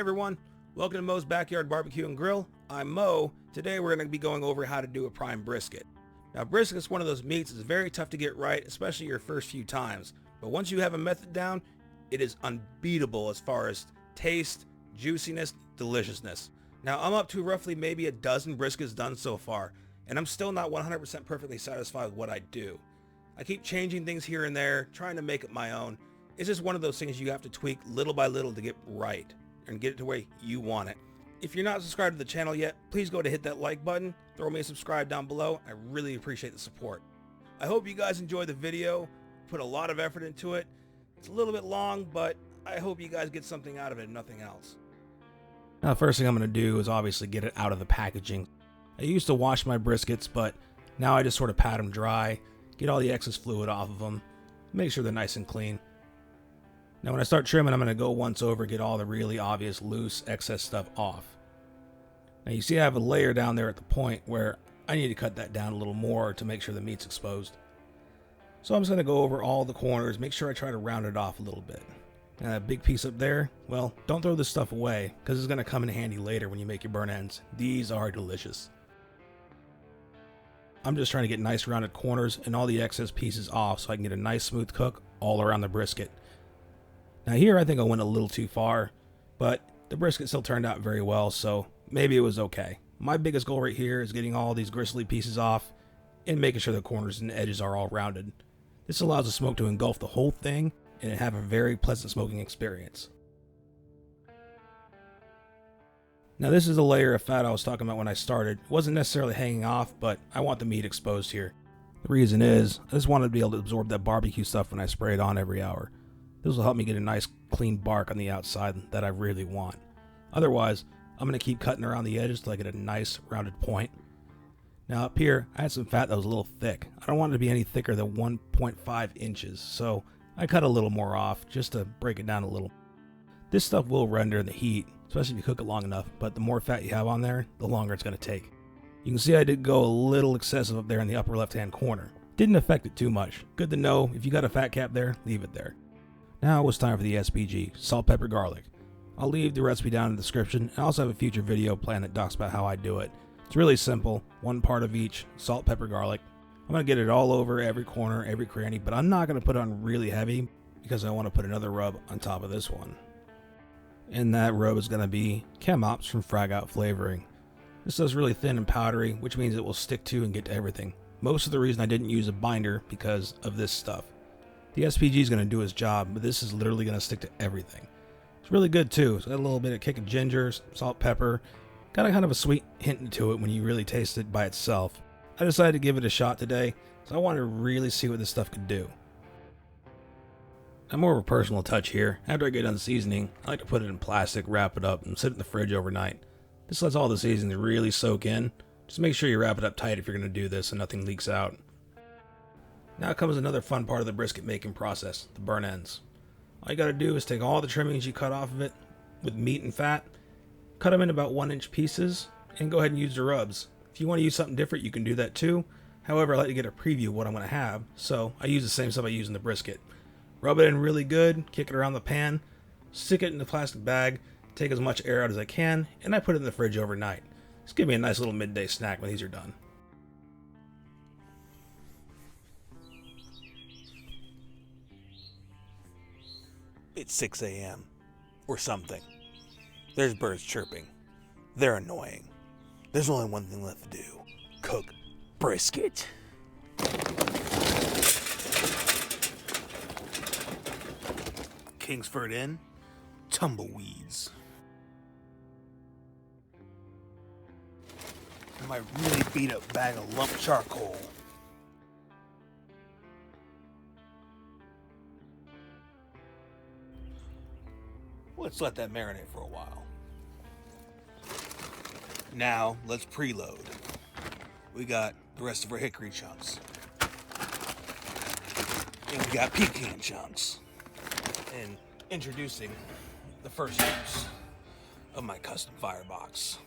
everyone, welcome to Moe's Backyard Barbecue and Grill. I'm Moe. Today we're going to be going over how to do a prime brisket. Now brisket is one of those meats that's very tough to get right, especially your first few times. But once you have a method down, it is unbeatable as far as taste, juiciness, deliciousness. Now I'm up to roughly maybe a dozen briskets done so far, and I'm still not 100% perfectly satisfied with what I do. I keep changing things here and there, trying to make it my own. It's just one of those things you have to tweak little by little to get right and get it to where you want it. If you're not subscribed to the channel yet, please go to hit that like button, throw me a subscribe down below. I really appreciate the support. I hope you guys enjoyed the video, put a lot of effort into it. It's a little bit long, but I hope you guys get something out of it and nothing else. Now the first thing I'm going to do is obviously get it out of the packaging. I used to wash my briskets, but now I just sort of pat them dry, get all the excess fluid off of them, make sure they're nice and clean. Now when I start trimming, I'm going to go once over, get all the really obvious loose excess stuff off. Now you see I have a layer down there at the point where I need to cut that down a little more to make sure the meat's exposed. So I'm just going to go over all the corners, make sure I try to round it off a little bit. Now that big piece up there, well, don't throw this stuff away because it's going to come in handy later when you make your burn ends. These are delicious. I'm just trying to get nice rounded corners and all the excess pieces off so I can get a nice smooth cook all around the brisket. Now here I think I went a little too far, but the brisket still turned out very well, so maybe it was okay. My biggest goal right here is getting all these gristly pieces off and making sure the corners and edges are all rounded. This allows the smoke to engulf the whole thing and have a very pleasant smoking experience. Now this is the layer of fat I was talking about when I started. It wasn't necessarily hanging off, but I want the meat exposed here. The reason is, I just wanted to be able to absorb that barbecue stuff when I spray it on every hour. This will help me get a nice clean bark on the outside that I really want. Otherwise, I'm going to keep cutting around the edges till I get a nice rounded point. Now up here, I had some fat that was a little thick. I don't want it to be any thicker than 1.5 inches, so I cut a little more off just to break it down a little. This stuff will render in the heat, especially if you cook it long enough, but the more fat you have on there, the longer it's going to take. You can see I did go a little excessive up there in the upper left hand corner. Didn't affect it too much. Good to know, if you got a fat cap there, leave it there. Now it's time for the SPG, salt, pepper, garlic. I'll leave the recipe down in the description. I also have a future video planned that talks about how I do it. It's really simple, one part of each, salt, pepper, garlic. I'm going to get it all over every corner, every cranny, but I'm not going to put it on really heavy because I want to put another rub on top of this one. And that rub is going to be Chem Ops from Frag Out Flavoring. This is really thin and powdery, which means it will stick to and get to everything. Most of the reason I didn't use a binder because of this stuff. The SPG is going to do its job, but this is literally going to stick to everything. It's really good too. It's got a little bit of kick of ginger, salt, pepper. Got a kind of a sweet hint to it when you really taste it by itself. I decided to give it a shot today, so I wanted to really see what this stuff could do. Now more of a personal touch here. After I get done seasoning, I like to put it in plastic, wrap it up, and sit it in the fridge overnight. This lets all the seasoning really soak in. Just make sure you wrap it up tight if you're going to do this and nothing leaks out. Now comes another fun part of the brisket making process, the burn ends. All you got to do is take all the trimmings you cut off of it with meat and fat, cut them in about 1-inch pieces, and go ahead and use the rubs. If you want to use something different, you can do that too. However, I like to get a preview of what I'm going to have, so I use the same stuff I use in the brisket. Rub it in really good, kick it around the pan, stick it in the plastic bag, take as much air out as I can, and I put it in the fridge overnight. Just give me a nice little midday snack when these are done. It's 6 a.m. or something. There's birds chirping. They're annoying. There's only one thing left to do. Cook brisket. Kingsford in, tumbleweeds. And my really beat up bag of lump charcoal. Let's let that marinate for a while. Now, let's preload. We got the rest of our hickory chunks. And we got pecan chunks. And introducing the first use of my custom firebox.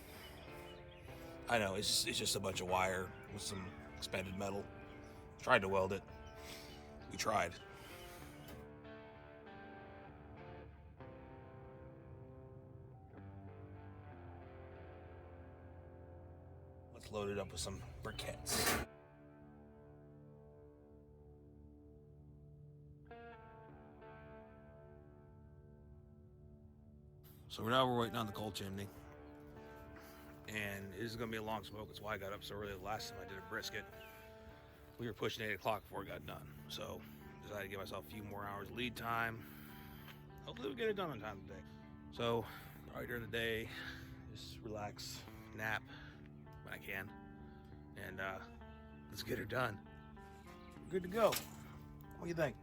I know, it's just a bunch of wire with some expanded metal. Tried to weld it. We tried. loaded up with some briquettes. So now we're waiting on the coal chimney. And this is going to be a long smoke. That's why I got up so early. The last time I did a brisket, we were pushing 8 o'clock before it got done. So decided to give myself a few more hours lead time. Hopefully we get it done on time today. So right during the day, just relax, nap when I can, and let's get her done. We're good to go. What do you think?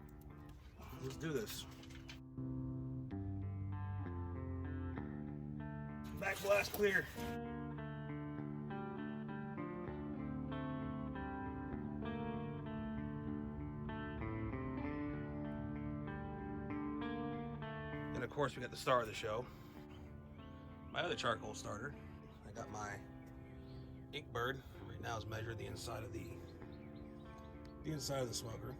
Let's do this. Back blast clear. And of course, we got the star of the show, my other charcoal starter. I got my ink bird. Right now is measured the inside of the smoker.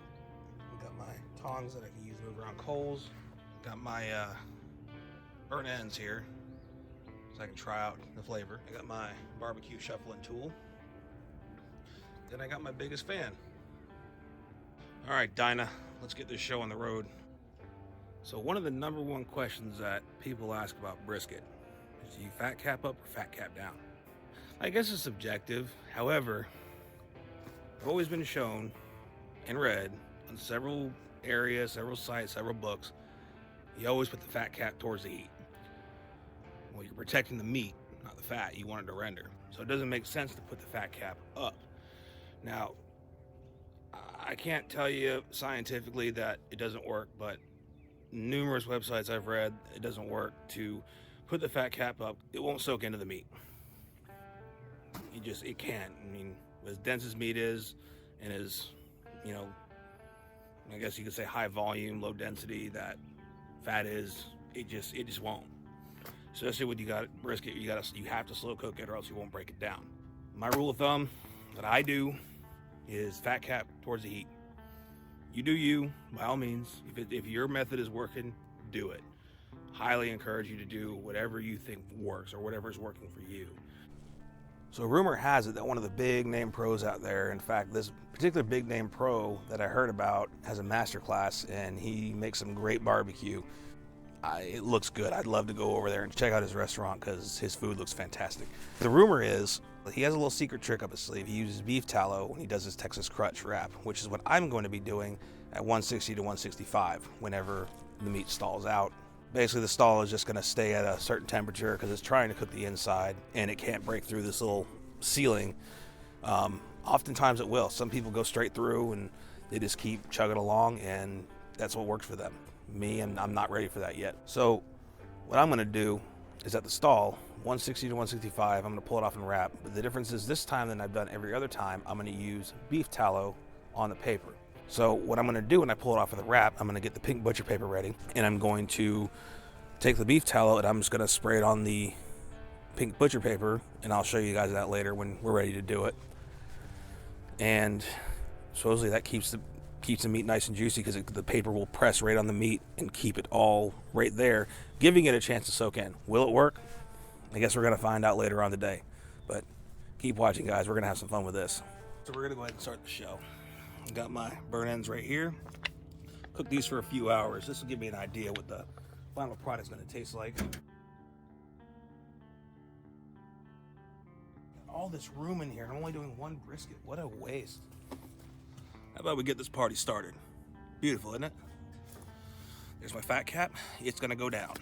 I got my tongs that I can use to move around coals. Got my burnt ends here, so I can try out the flavor. I got my barbecue shuffling tool. Then I got my biggest fan. All right, Dinah, let's get this show on the road. So one of the number one questions that people ask about brisket is, do you fat cap up or fat cap down? I guess it's subjective. However, I've always been shown and read on several areas, several sites, several books, you always put the fat cap towards the heat. Well, you're protecting the meat, not the fat. You want it to render. So it doesn't make sense to put the fat cap up. Now, I can't tell you scientifically that it doesn't work, but numerous websites I've read, it doesn't work to put the fat cap up. It won't soak into the meat. It can't. I mean, as dense as meat is, and as, I guess you could say high volume, low density that fat is, it just won't. Especially when you got brisket, you have to slow cook it or else you won't break it down. My rule of thumb that I do is fat cap towards the heat. You do you, by all means. If your method is working, do it. Highly encourage you to do whatever you think works or whatever is working for you. So rumor has it that one of the big name pros out there, in fact, this particular big name pro that I heard about has a master class, and he makes some great barbecue. It looks good. I'd love to go over there and check out his restaurant because his food looks fantastic. The rumor is he has a little secret trick up his sleeve. He uses beef tallow when he does his Texas crutch wrap, which is what I'm going to be doing at 160 to 165 whenever the meat stalls out. Basically, the stall is just going to stay at a certain temperature because it's trying to cook the inside and it can't break through this little ceiling. Oftentimes it will. Some people go straight through and they just keep chugging along, and that's what works for them. Me, I'm not ready for that yet. So what I'm going to do is at the stall, 160 to 165, I'm going to pull it off and wrap. But the difference is this time than I've done every other time, I'm going to use beef tallow on the paper. So what I'm going to do when I pull it off of the wrap, I'm going to get the pink butcher paper ready, and I'm going to take the beef tallow and I'm just going to spray it on the pink butcher paper, and I'll show you guys that later when we're ready to do it. And supposedly that keeps the meat nice and juicy because the paper will press right on the meat and keep it all right there, giving it a chance to soak in. Will it work? I guess we're going to find out later on today. But keep watching, guys. We're going to have some fun with this. So we're going to go ahead and start the show. I got my burnt ends right here. Cook these for a few hours. This will give me an idea what the final product's going to taste like. All this room in here. I'm only doing one brisket. What a waste. How about we get this party started? Beautiful, isn't it? There's my fat cap. It's gonna go down.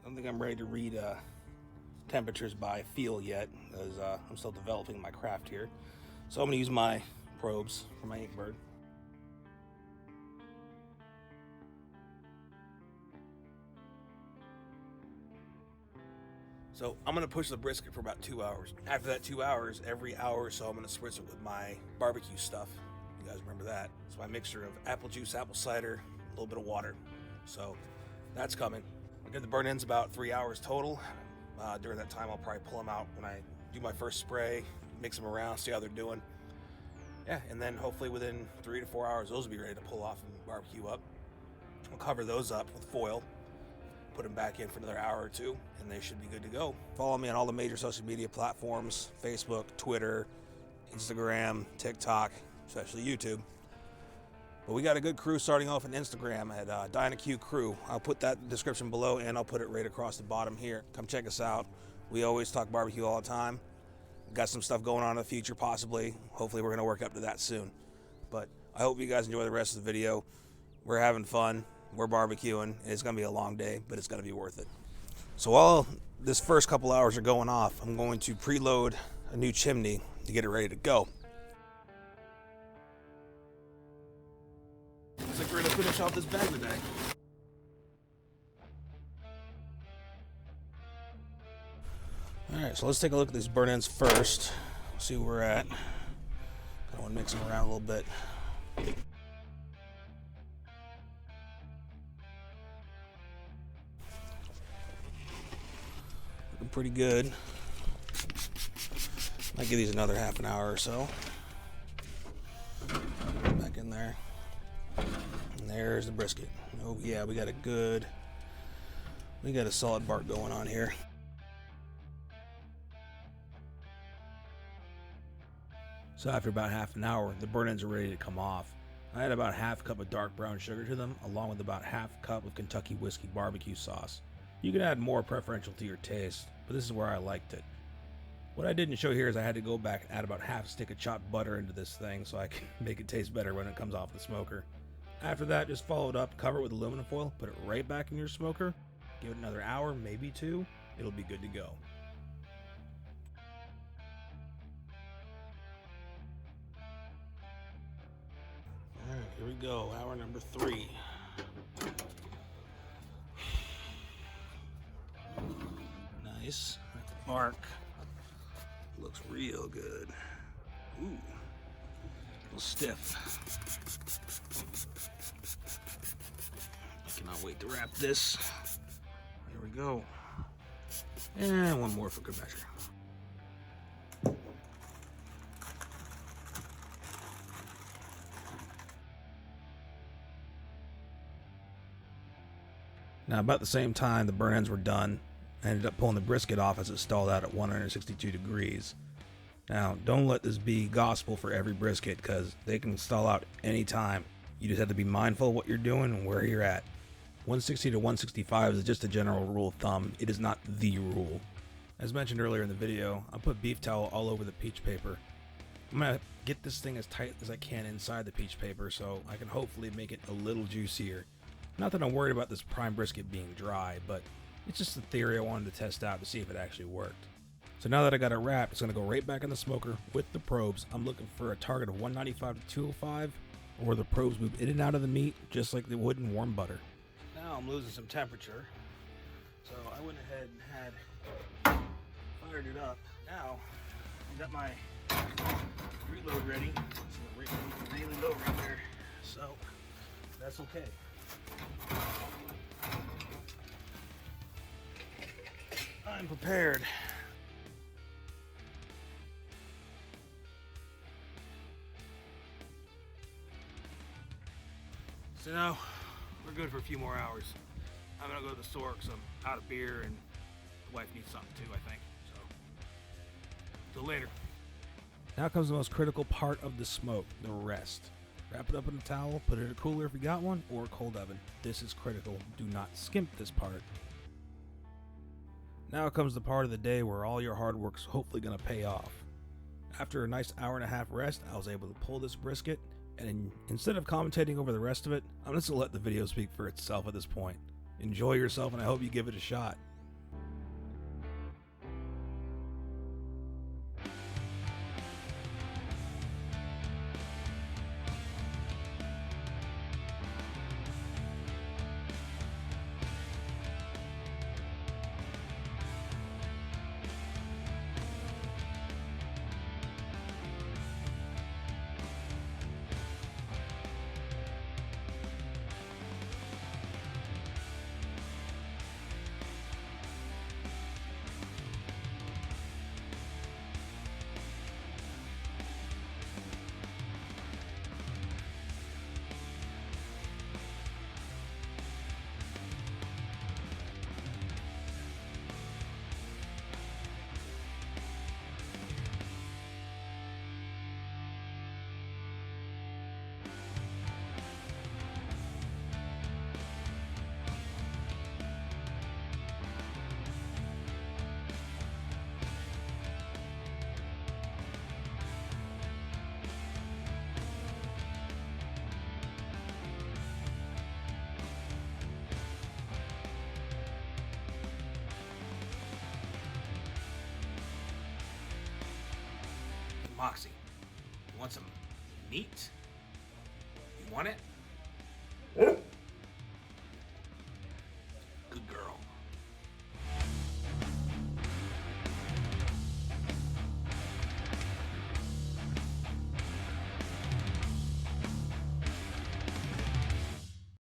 I don't think I'm ready to read temperatures by feel yet, as I'm still developing my craft here. So I'm gonna use my probes for my ink bird. So I'm going to push the brisket for about 2 hours. After that 2 hours, every hour or so, I'm going to spritz it with my barbecue stuff. You guys remember that? It's my mixture of apple juice, apple cider, a little bit of water. So that's coming. I'll give the burnt ends about 3 hours total. During that time, I'll probably pull them out when I do my first spray, mix them around, see how they're doing. Yeah, and then hopefully within 3 to 4 hours, those will be ready to pull off and barbecue up. I'll cover those up with foil, put them back in for another hour or two, and they should be good to go. Follow me on all the major social media platforms: Facebook, Twitter, Instagram, TikTok, especially YouTube. But we got a good crew starting off on Instagram at DynaQ Crew. I'll put that in the description below, and I'll put it right across the bottom here. Come check us out. We always talk barbecue all the time. Got some stuff going on in the future, possibly. Hopefully we're going to work up to that soon. But I hope you guys enjoy the rest of the video. We're having fun. We're barbecuing. It's going to be a long day, but it's going to be worth it. So while this first couple hours are going off, I'm going to preload a new chimney to get it ready to go. Looks like we're going to finish off this bag today. Alright, so let's take a look at these burn ends first. See where we're at. I want to mix them around a little bit. Looking pretty good. Might give these another half an hour or so. Back in there. And there's the brisket. Oh yeah, we got a solid bark going on here. So after about half an hour, the burn ends are ready to come off. I had about half a cup of dark brown sugar to them, along with about half a cup of Kentucky whiskey barbecue sauce. You can add more preferential to your taste, but this is where I liked it. What I didn't show here is I had to go back and add about half a stick of chopped butter into this thing so I can make it taste better when it comes off the smoker. After that, just follow it up, cover it with aluminum foil, put it right back in your smoker, give it another hour, maybe two, it'll be good to go. Alright, here we go, hour number 3. Nice. That bark looks real good. Ooh, a little stiff. I cannot wait to wrap this. Here we go. And one more for good measure. Now, about the same time the burn ends were done, I ended up pulling the brisket off as it stalled out at 162 degrees. Now, don't let this be gospel for every brisket, because they can stall out any time. You just have to be mindful of what you're doing and where you're at. 160 to 165 is just a general rule of thumb. It is not the rule. As mentioned earlier in the video, I put beef towel all over the peach paper. I'm going to get this thing as tight as I can inside the peach paper so I can hopefully make it a little juicier. Not that I'm worried about this prime brisket being dry, but it's just a theory I wanted to test out to see if it actually worked. So now that I got it wrapped, it's going to go right back in the smoker with the probes. I'm looking for a target of 195 to 205, where the probes move in and out of the meat just like they would in warm butter. Now I'm losing some temperature, so I went ahead and had fired it up. Now I got my reload ready. It's really low right there, so that's okay. I'm prepared. So now we're good for a few more hours. I'm gonna go to the store because I'm out of beer and the wife needs something too, I think. So, till later. Now comes the most critical part of the smoke, the rest. Wrap it up in a towel, put it in a cooler if you got one, or a cold oven. This is critical. Do not skimp this part. Now comes the part of the day where all your hard work's hopefully going to pay off. After a nice hour and a half rest, I was able to pull this brisket, and instead of commentating over the rest of it, I'm just going to let the video speak for itself at this point. Enjoy yourself, and I hope you give it a shot. Moxie, you want some meat? You want it?